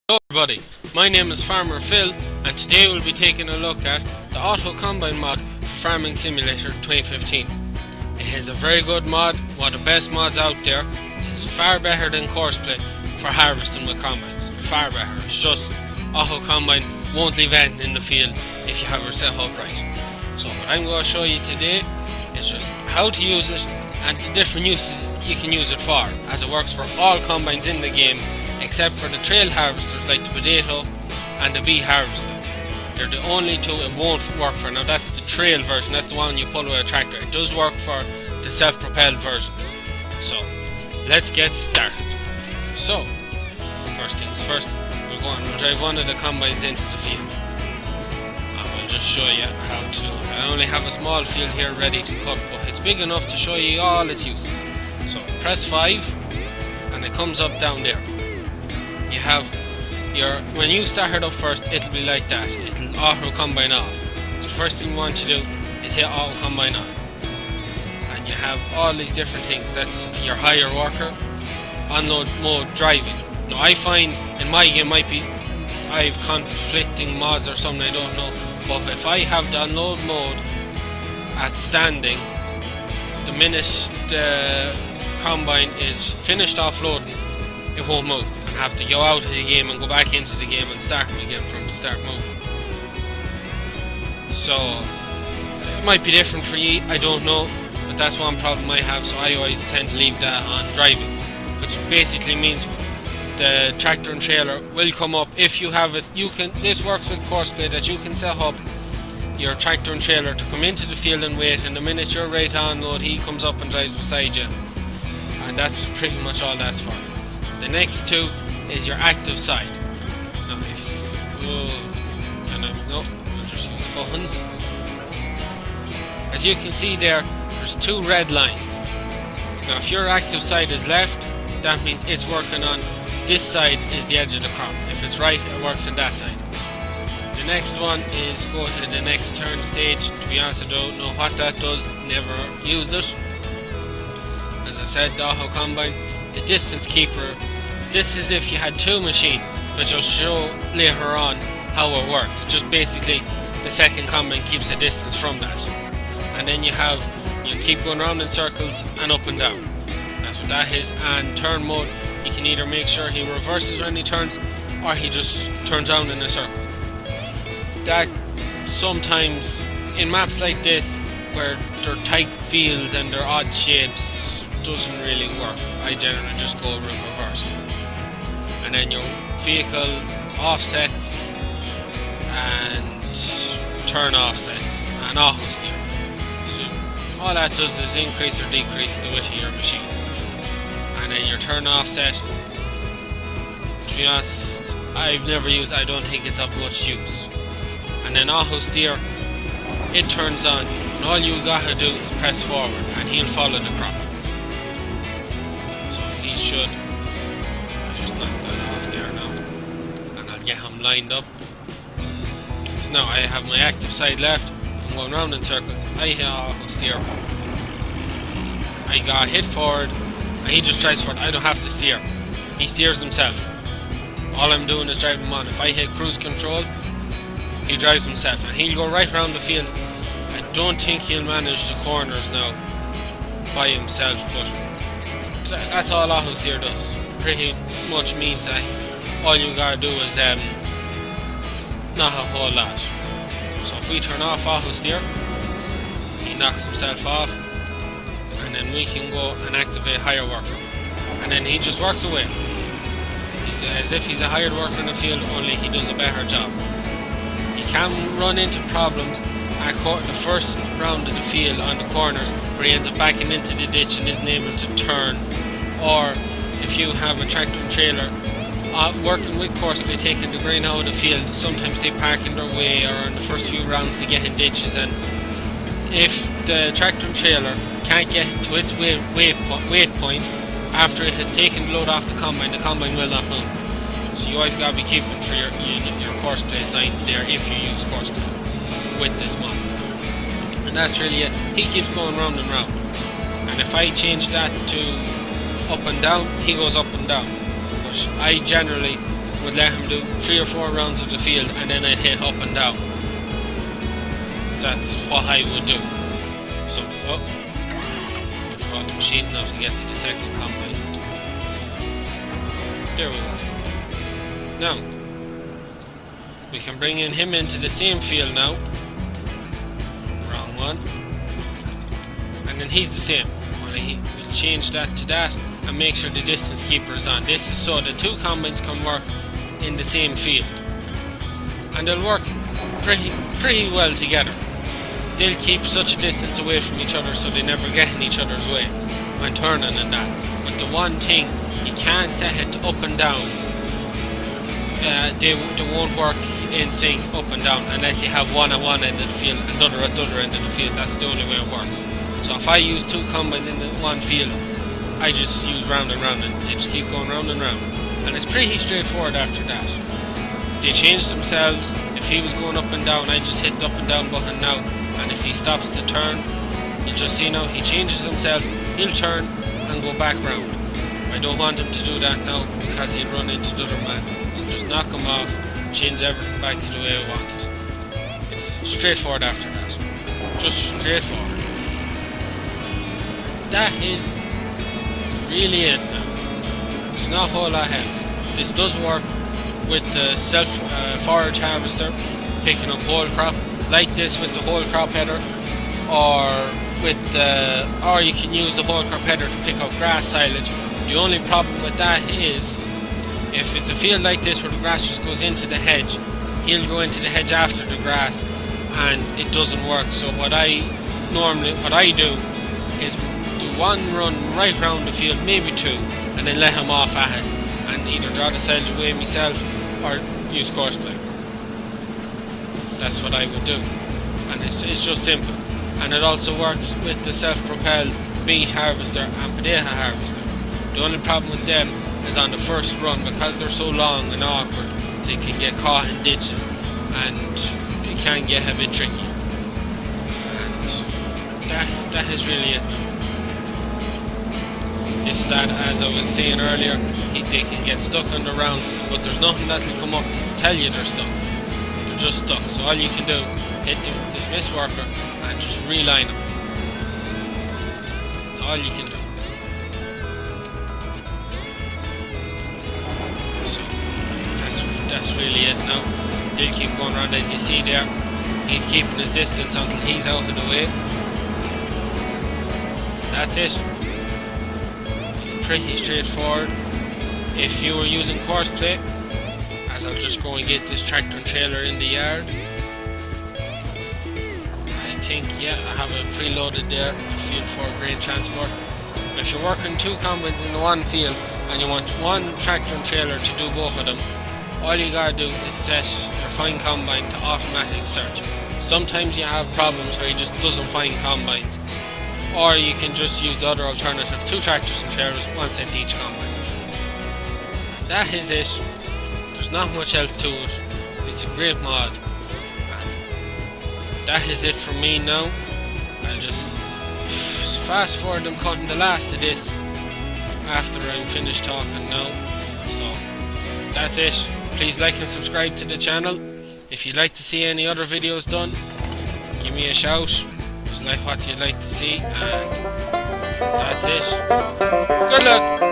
Hello everybody, my name is Farmer Phil and today we'll be taking a look at the Auto Combine mod for Farming Simulator 2015. It is a very good mod, one of the best mods out there. It's far better than Courseplay for harvesting with combines. Far better. It's just Auto Combine won't leave anything in the field if you have it set up right. So what I'm going to show you today is just how to use it and the different uses you can use it for, as it works for all combines in the game except for the trail harvesters like the potato and the bee harvester. They're the only two it won't work for. Now that's the trail version, that's the one you pull with a tractor. It does work for the self-propelled versions. So let's get started. So first things first, we'll drive one of the combines into the field and we'll just show you how to do it. I only have a small field here ready to cut, but it's big enough to show you all its uses. So press 5 and it comes up down there. You have when you start it up first, it'll be like that. It'll auto combine off. So the first thing you want to do is hit auto combine on. And you have all these different things. That's your hire worker, unload mode, driving. Now I find in my game I have conflicting mods or something, I don't know. But if I have the unload mode at standing, the minute the combine is finished offloading, it won't move. Have to go out of the game and go back into the game and start them again from the start mode. So it might be different for you, I don't know, but that's one problem I have. So I always tend to leave that on driving, which basically means the tractor and trailer will come up if you have it. This works with Courseplay, that you can set up your tractor and trailer to come into the field and wait, and the minute you're right on load, he comes up and drives beside you, and that's pretty much all that's for. The next two is your active side. Now we'll just use the buttons. As you can see there's two red lines. Now if your active side is left, that means it's working on this side is the edge of the crop. If it's right, it works on that side. The next one is go to the next turn stage. To be honest, I don't know what that does, never used it. As I said, the auto combine. The distance keeper, this is if you had two machines, which I'll show later on how it works. It just basically, the second combine keeps a distance from that. And then you keep going around in circles and up and down. That's what that is. And turn mode, you can either make sure he reverses when he turns, or he just turns around in a circle. That sometimes, in maps like this, where they're tight fields and they're odd shapes, doesn't really work. I generally just go reverse. And then your vehicle offsets and turn offsets and auto steer. So all that does is increase or decrease the width of your machine. And then your turn offset, to be honest, I've never used, I don't think it's of much use. And then auto steer, it turns on, and all you gotta do is press forward and he'll follow the crop. Should just knock that off there now, and I'll get him lined up. So now I have my active side left. I'm going round in circles. I hit auto steer. I got hit forward, and he just drives forward. I don't have to steer. He steers himself. All I'm doing is driving him on. If I hit cruise control, he drives himself, and he'll go right around the field. I don't think he'll manage the corners now by himself, but that's all auto steer does. Pretty much means that all you gotta do is not a whole lot. So if we turn off auto steer, he knocks himself off, and then we can go and activate hire worker, and then he just works away. He's as if he's a hired worker in the field, only he does a better job. He can run into problems at the first round of the field on the corners, where he ends up backing into the ditch and isn't able to turn. Or if you have a tractor and trailer working with Courseplay, taking the grain out of the field, sometimes they park in their way, or in the first few rounds they get in ditches, and if the tractor and trailer can't get to its weight point after it has taken the load off the combine will not move. So you always gotta be keeping for your Courseplay signs there if you use Courseplay with this mod. And that's really it. He keeps going round and round. And if I change that to up and down, he goes up and down. But I generally would let him do 3 or 4 rounds of the field, and then I'd hit up and down. That's what I would do. So, just brought the machine now to get to the second combine. There we go. Now, we can bring him into the same field now. Wrong one. And then he's the same. We'll change that to that and make sure the distance keeper is on. This is so the 2 combines can work in the same field. And they'll work pretty well together. They'll keep such a distance away from each other so they never get in each other's way when turning and that. But the one thing, you can't set it up and down. They won't work in sync up and down unless you have one at one end of the field and other at the other end of the field. That's the only way it works. So if I use 2 combines in the one field, I just use round and round, and they just keep going round and round. And it's pretty straightforward after that. They change themselves. If he was going up and down, I just hit the up and down button now, and if he stops to turn, you'll just see now he changes himself, he'll turn and go back round. I don't want him to do that now because he'll run into the other man. So just knock him off, change everything back to the way I want it. It's straightforward after that. Just straightforward. That is really it now. There's not a whole lot else. This does work with the self-forage harvester, picking up whole crop, like this with the whole crop header, or you can use the whole crop header to pick up grass silage. The only problem with that is, if it's a field like this where the grass just goes into the hedge, he'll go into the hedge after the grass, and it doesn't work. So what I do is do 1 run right round the field, maybe 2, and then let him off at it, and either draw the silage away myself or use course play. That's what I would do, and it's just simple. And it also works with the self-propelled beet harvester and potato harvester. The only problem with them is on the first run, because they're so long and awkward, they can get caught in ditches and it can get a bit tricky. And that is really it. This lad, as I was saying earlier, they can get stuck on the round, but there's nothing that'll come up to tell you they're stuck. They're just stuck. So all you can do, hit the dismiss worker and just reline them. That's all you can do. So that's really it now. They'll keep going around as you see there. He's keeping his distance until he's out of the way. That's it. Pretty straightforward. If you were using course play, as I'll just go and get this tractor and trailer in the yard, I think, yeah, I have it preloaded there, a field for grain transport. If you're working 2 combines in the one field and you want 1 tractor and trailer to do both of them, all you gotta do is set your find combine to automatic search. Sometimes you have problems where he just doesn't find combines, or you can just use the other alternative, 2 tractors and trailers, 1 set each combine. That is it. There's not much else to it. It's a great mod. And that is it from me now. I'll just fast forward, I'm cutting the last of this after I'm finished talking now. So that's it. Please like and subscribe to the channel. If you'd like to see any other videos done, give me a shout. Like what you'd like to see, and that's it. Good luck!